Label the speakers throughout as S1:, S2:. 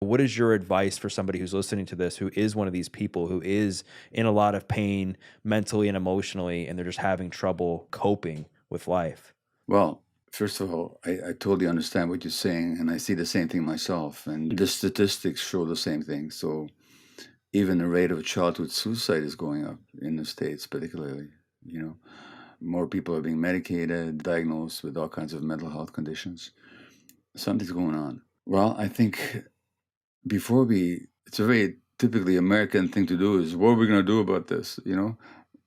S1: What is your advice for somebody who's listening to this, who is one of these people who is in a lot of pain mentally and emotionally, and they're just having trouble coping with life?
S2: Well, first of all, I totally understand what you're saying, and I see the same thing myself. And the statistics show the same thing. So even the rate of childhood suicide is going up in the States, particularly. You know, more people are being medicated, diagnosed with all kinds of mental health conditions. Something's going on. Well, I think it's a very typically American thing to do is what are we going to do about this, you know?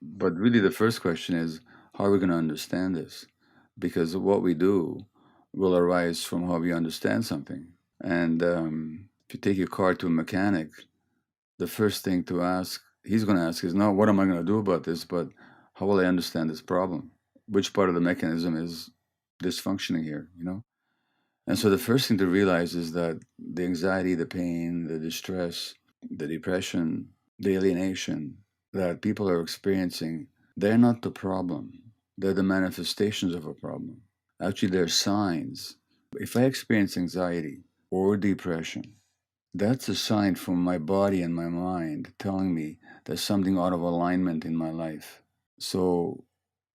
S2: But really, the first question is how are we going to understand this? Because what we do will arise from how we understand something. And if you take your car to a mechanic, the first thing he's going to ask is not what am I going to do about this, but how will I understand this problem? Which part of the mechanism is dysfunctioning here, you know? And so the first thing to realize is that the anxiety, the pain, the distress, the depression, the alienation that people are experiencing, they're not the problem. They're the manifestations of a problem. Actually, they're signs. If I experience anxiety or depression, that's a sign from my body and my mind telling me there's something out of alignment in my life. So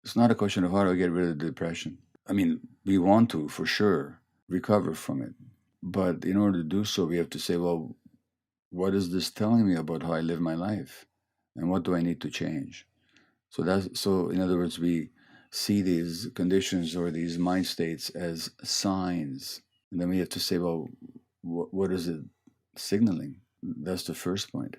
S2: it's not a question of how do I get rid of the depression. I mean, we want to, for sure, recover from it. But in order to do so, we have to say, well, what is this telling me about how I live my life? And what do I need to change? So in other words, we see these conditions or these mind states as signs. And then we have to say, well, what is it signaling? That's the first point.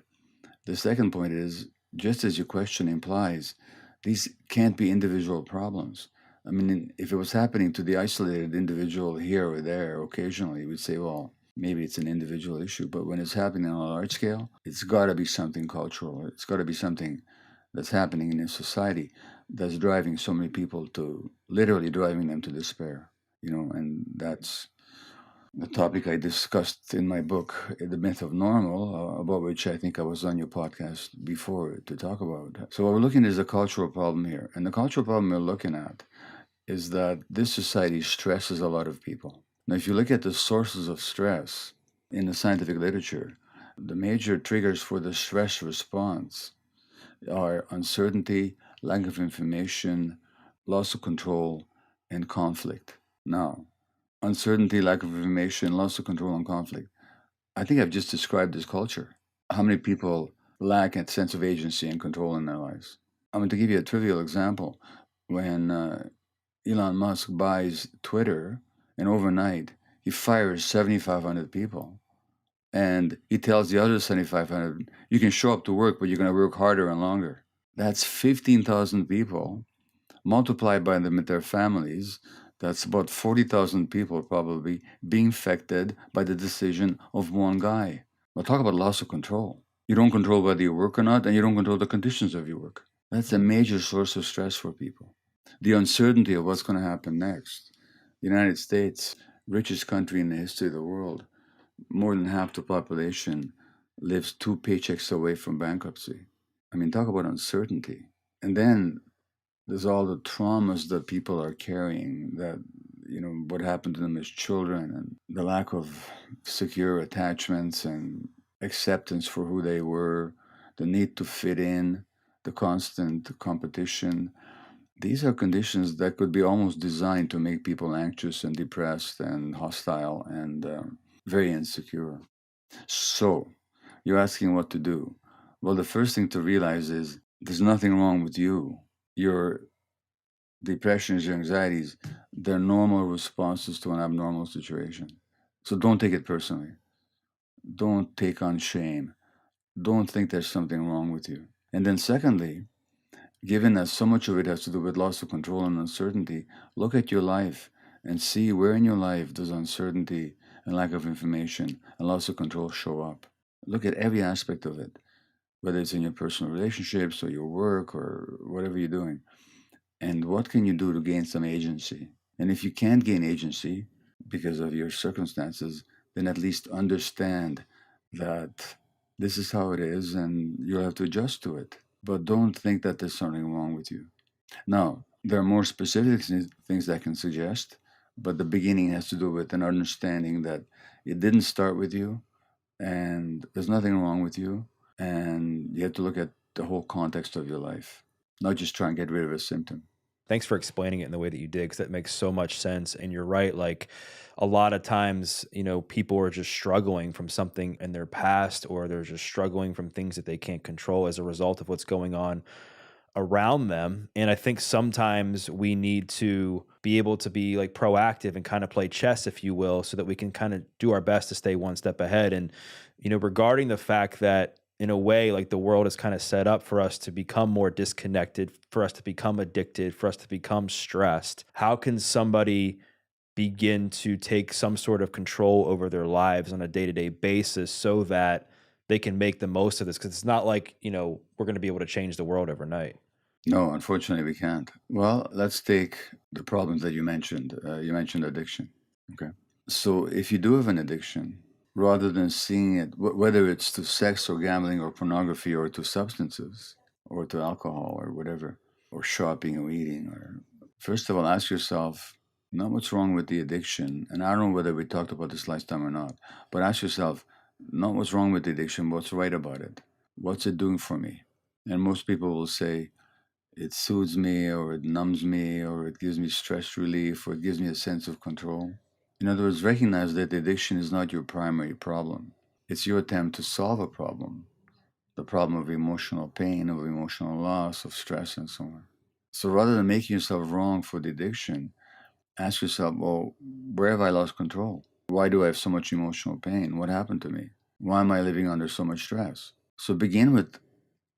S2: The second point is, just as your question implies, these can't be individual problems. I mean, if it was happening to the isolated individual here or there occasionally, we'd say, well, maybe it's an individual issue. But when it's happening on a large scale, it's got to be something cultural. It's got to be something that's happening in a society that's driving so many people to literally driving them to despair, you know, and that's the topic I discussed in my book, The Myth of Normal, about which I think I was on your podcast before to talk about. So, what we're looking at is a cultural problem here. And the cultural problem we're looking at is that this society stresses a lot of people. Now, if you look at the sources of stress in the scientific literature, the major triggers for the stress response are uncertainty, lack of information, loss of control, and conflict. Now, uncertainty, lack of information, loss of control, and conflict. I think I've just described this culture. How many people lack a sense of agency and control in their lives? I'm going to give you a trivial example. When Elon Musk buys Twitter, and overnight he fires 7,500 people. And he tells the other 7,500, you can show up to work, but you're going to work harder and longer. That's 15,000 people multiplied by them with their families. That's about 40,000 people probably being affected by the decision of one guy. Well, talk about loss of control. You don't control whether you work or not, and you don't control the conditions of your work. That's a major source of stress for people. The uncertainty of what's going to happen next. The United States, richest country in the history of the world, more than half the population lives 2 paychecks away from bankruptcy. I mean, talk about uncertainty. And then there's all the traumas that people are carrying, that, you know, what happened to them as children, and the lack of secure attachments and acceptance for who they were, the need to fit in, the constant competition. These are conditions that could be almost designed to make people anxious and depressed and hostile and very insecure. So, you're asking what to do. Well, the first thing to realize is there's nothing wrong with you. Your depressions, your anxieties, they're normal responses to an abnormal situation. So don't take it personally. Don't take on shame. Don't think there's something wrong with you. And then, secondly, given that so much of it has to do with loss of control and uncertainty, look at your life and see where in your life does uncertainty and lack of information and loss of control show up. Look at every aspect of it, whether it's in your personal relationships or your work or whatever you're doing. And what can you do to gain some agency? And if you can't gain agency because of your circumstances, then at least understand that this is how it is and you'll have to adjust to it. But don't think that there's something wrong with you. Now, there are more specific things I can suggest, but the beginning has to do with an understanding that it didn't start with you, and there's nothing wrong with you. And you have to look at the whole context of your life, not just try and get rid of a symptom.
S1: Thanks for explaining it in the way that you did, because that makes so much sense. And you're right. Like a lot of times, people are just struggling from something in their past, or they're just struggling from things that they can't control as a result of what's going on around them. And I think sometimes we need to be able to be like proactive and kind of play chess, if you will, so that we can kind of do our best to stay one step ahead. And, regarding the fact that in a way, like the world is kind of set up for us to become more disconnected, for us to become addicted, for us to become stressed, how can somebody begin to take some sort of control over their lives on a day-to-day basis so that they can make the most of this? Because it's not like, we're going to be able to change the world overnight.
S2: No, unfortunately, we can't. Well, let's take the problems that you mentioned. You mentioned addiction. Okay. So if you do have an addiction, rather than seeing it, whether it's to sex or gambling or pornography or to substances or to alcohol or whatever, or shopping or eating, or first of all, ask yourself, not what's wrong with the addiction. And I don't know whether we talked about this last time or not, but ask yourself, not what's wrong with the addiction, what's right about it? What's it doing for me? And most people will say, it soothes me, or it numbs me, or it gives me stress relief, or it gives me a sense of control. In other words, recognize that addiction is not your primary problem. It's your attempt to solve a problem, the problem of emotional pain, of emotional loss, of stress, and so on. So rather than making yourself wrong for the addiction, ask yourself, well, where have I lost control? Why do I have so much emotional pain? What happened to me? Why am I living under so much stress? So begin with,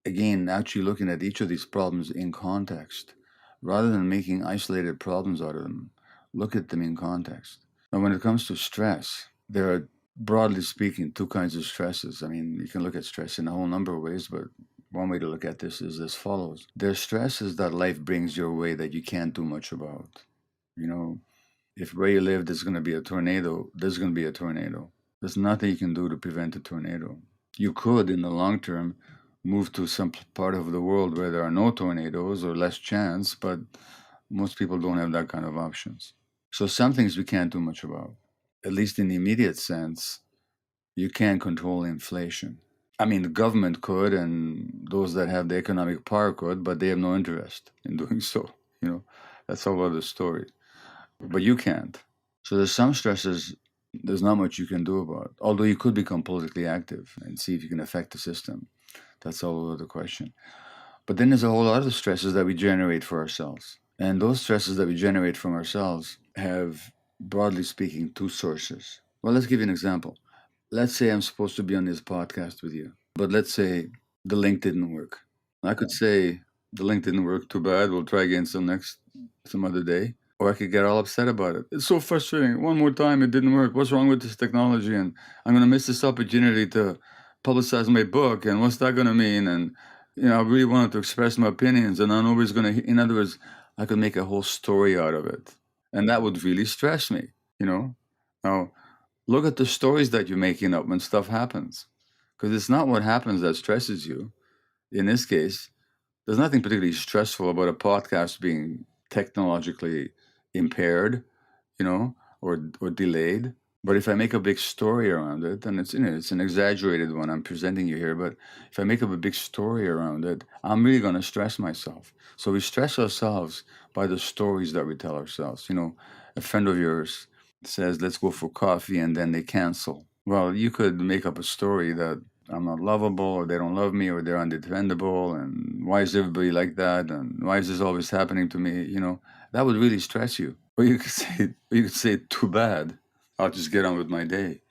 S2: again, actually looking at each of these problems in context. Rather than making isolated problems out of them, look at them in context. Now, when it comes to stress, there are, broadly speaking, two kinds of stresses. I mean, you can look at stress in a whole number of ways, but one way to look at this is as follows. There are stresses that life brings your way that you can't do much about. If where you live there's going to be a tornado, there's going to be a tornado. There's nothing you can do to prevent a tornado. You could, in the long term, move to some part of the world where there are no tornadoes or less chance, but most people don't have that kind of options. So some things we can't do much about. At least in the immediate sense, you can't control inflation. I mean, the government could, and those that have the economic power could, but they have no interest in doing so. That's a whole other story. But you can't. So there's some stresses there's not much you can do about, although you could become politically active and see if you can affect the system. That's a whole other question. But then there's a whole lot of stresses that we generate for ourselves. And those stresses that we generate from ourselves have, broadly speaking, two sources. Well, let's give you an example. Let's say I'm supposed to be on this podcast with you, but let's say the link didn't work. I could say the link didn't work, too bad, we'll try again some other day. Or I could get all upset about it. It's so frustrating. One more time, it didn't work. What's wrong with this technology? And I'm going to miss this opportunity to publicize my book. And what's that going to mean? And, I really wanted to express my opinions. And I know nobody's going to, in other words, I could make a whole story out of it. And that would really stress me, Now, look at the stories that you're making up when stuff happens. Because it's not what happens that stresses you. In this case, there's nothing particularly stressful about a podcast being technologically impaired, or delayed. But if I make a big story around it, and it's an exaggerated one I'm presenting you here, but if I make up a big story around it, I'm really going to stress myself. So we stress ourselves by the stories that we tell ourselves. A friend of yours says, let's go for coffee, and then they cancel. Well, you could make up a story that I'm not lovable, or they don't love me, or they're undependable, and why is everybody like that, and why is this always happening to me? That would really stress you. Or you could say, too bad, I'll just get on with my day.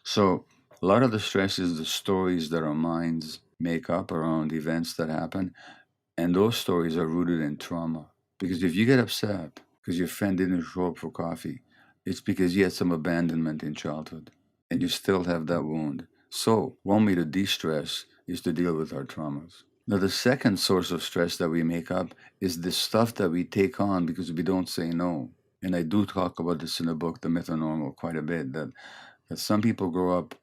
S2: So a lot of the stress is the stories that our minds make up around events that happen, and those stories are rooted in trauma. Because if you get upset because your friend didn't show up for coffee, it's because you had some abandonment in childhood, and you still have that wound. So one way to de-stress is to deal with our traumas. Now, the second source of stress that we make up is the stuff that we take on because we don't say no. And I do talk about this in the book, The Myth of Normal, quite a bit, that some people grow up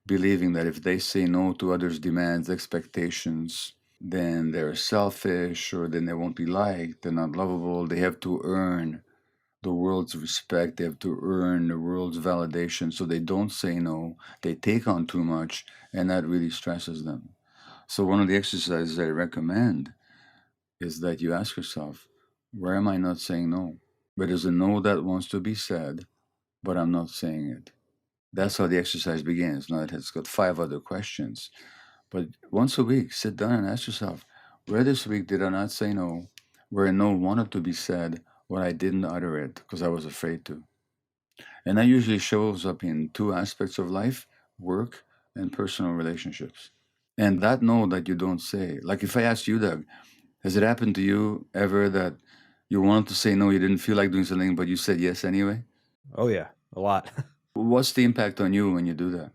S2: believing that if they say no to others' demands, expectations, then they're selfish, or then they won't be liked, they're not lovable, they have to earn the world's respect. They have to earn the world's validation, so they don't say no. They take on too much, and that really stresses them. So one of the exercises I recommend is that you ask yourself, where am I not saying no? Where there's a no that wants to be said, but I'm not saying it. That's how the exercise begins. Now it has got 5 other questions. But once a week, sit down and ask yourself, where this week did I not say no? Where no wanted to be said, but I didn't utter it because I was afraid to. And that usually shows up in 2 aspects of life: work and personal relationships. And that no that you don't say, like if I asked you, Doug, has it happened to you ever that you wanted to say no, you didn't feel like doing something, but you said yes anyway?
S1: Oh yeah, a lot.
S2: What's the impact on you when you do that?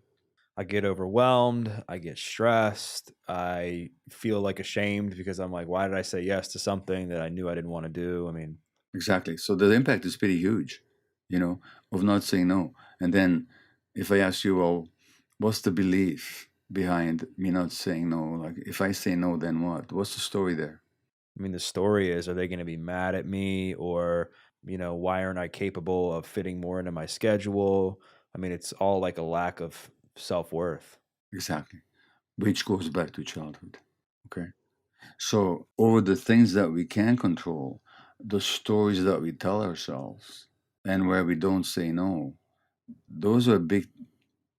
S1: I get overwhelmed, I get stressed, I feel like ashamed because I'm like, why did I say yes to something that I knew I didn't want to do? I mean,
S2: Exactly. So the impact is pretty huge, you know, of not saying no. And then if I ask you, well, what's the belief behind me not saying no? Like, if I say no, then what? What's the story there?
S1: the story is, are they going to be mad at me, or, why aren't I capable of fitting more into my schedule? It's all like a lack of self-worth.
S2: Exactly. Which goes back to childhood. Okay. So, over the things that we can control, the stories that we tell ourselves, and where we don't say no, those are big.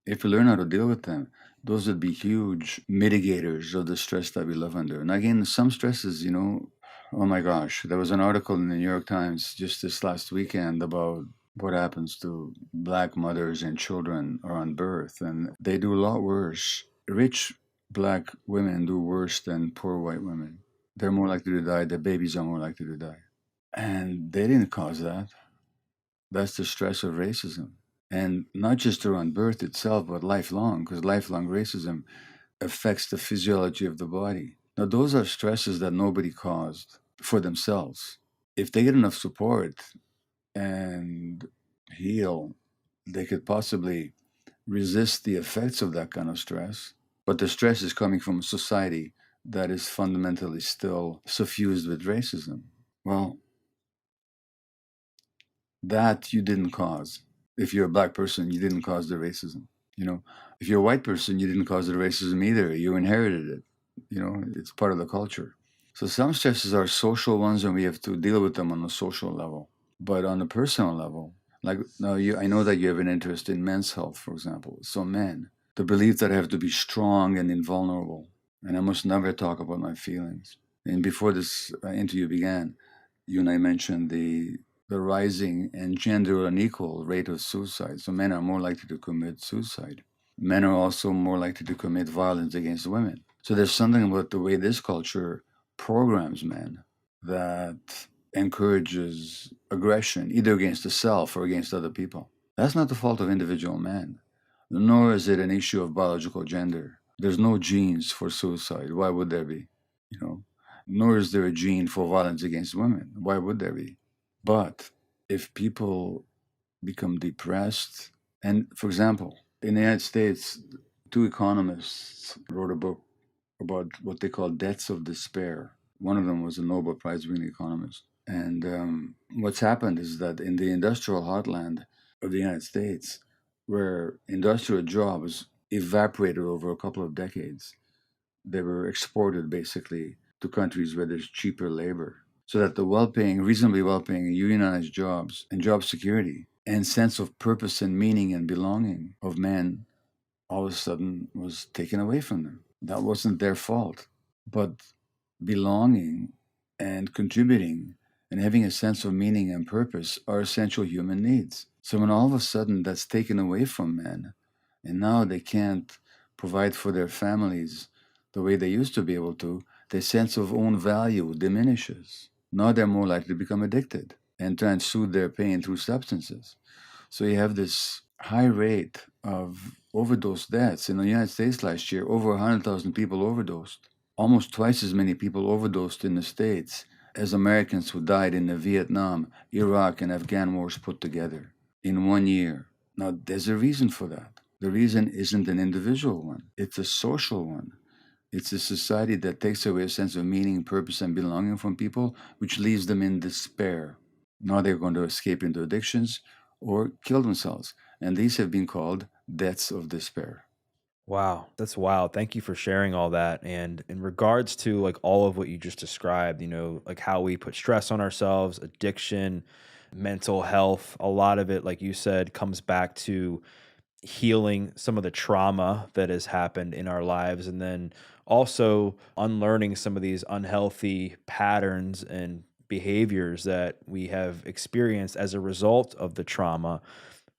S2: If we learn how to deal with them, those would be huge mitigators of the stress that we live under. And again, some stresses, oh my gosh, there was an article in the New York Times just this last weekend about what happens to black mothers and children around birth. And they do a lot worse. Rich black women do worse than poor white women. They're more likely to die. Their babies are more likely to die. And they didn't cause that. That's the stress of racism. And not just around birth itself, but lifelong, because lifelong racism affects the physiology of the body. Now, those are stresses that nobody caused for themselves. If they get enough support and heal, they could possibly resist the effects of that kind of stress. But the stress is coming from a society that is fundamentally still suffused with racism. Well, that you didn't cause. If you're a black person, you didn't cause the racism. If you're a white person, you didn't cause the racism either. You inherited it. It's part of the culture. So some stresses are social ones, and we have to deal with them on a social level. But on a personal level, like now, I know that you have an interest in men's health, for example. So men, the belief that I have to be strong and invulnerable, and I must never talk about my feelings. And before this interview began, you and I mentioned the rising and gender unequal rate of suicide. So men are more likely to commit suicide. Men are also more likely to commit violence against women. So there's something about the way this culture programs men that encourages aggression, either against the self or against other people. That's not the fault of individual men, nor is it an issue of biological gender. There's no genes for suicide. Why would there be? You know, nor is there a gene for violence against women. Why would there be? But if people become depressed, and for example, in the United States, 2 economists wrote a book about what they call deaths of despair. One of them was a Nobel Prize winning economist. And what's happened is that in the industrial heartland of the United States, where industrial jobs evaporated over a couple of decades, they were exported basically to countries where there's cheaper labor. So that the well-paying, reasonably well-paying unionized jobs and job security and sense of purpose and meaning and belonging of men all of a sudden was taken away from them. That wasn't their fault. But belonging and contributing and having a sense of meaning and purpose are essential human needs. So when all of a sudden that's taken away from men, and now they can't provide for their families the way they used to be able to, their sense of own value diminishes. Now they're more likely to become addicted and try and soothe their pain through substances. So you have this high rate of overdose deaths. In the United States last year, over 100,000 people overdosed. Almost twice as many people overdosed in the States as Americans who died in the Vietnam, Iraq, and Afghan wars put together in 1 year. Now, there's a reason for that. The reason isn't an individual one, it's a social one. It's a society that takes away a sense of meaning, purpose, and belonging from people, which leaves them in despair. Now they're going to escape into addictions or kill themselves. And these have been called deaths of despair.
S1: Wow, that's wild. Thank you for sharing all that. And in regards to like all of what you just described, like how we put stress on ourselves, addiction, mental health, a lot of it, like you said, comes back to healing some of the trauma that has happened in our lives, and then also unlearning some of these unhealthy patterns and behaviors that we have experienced as a result of the trauma.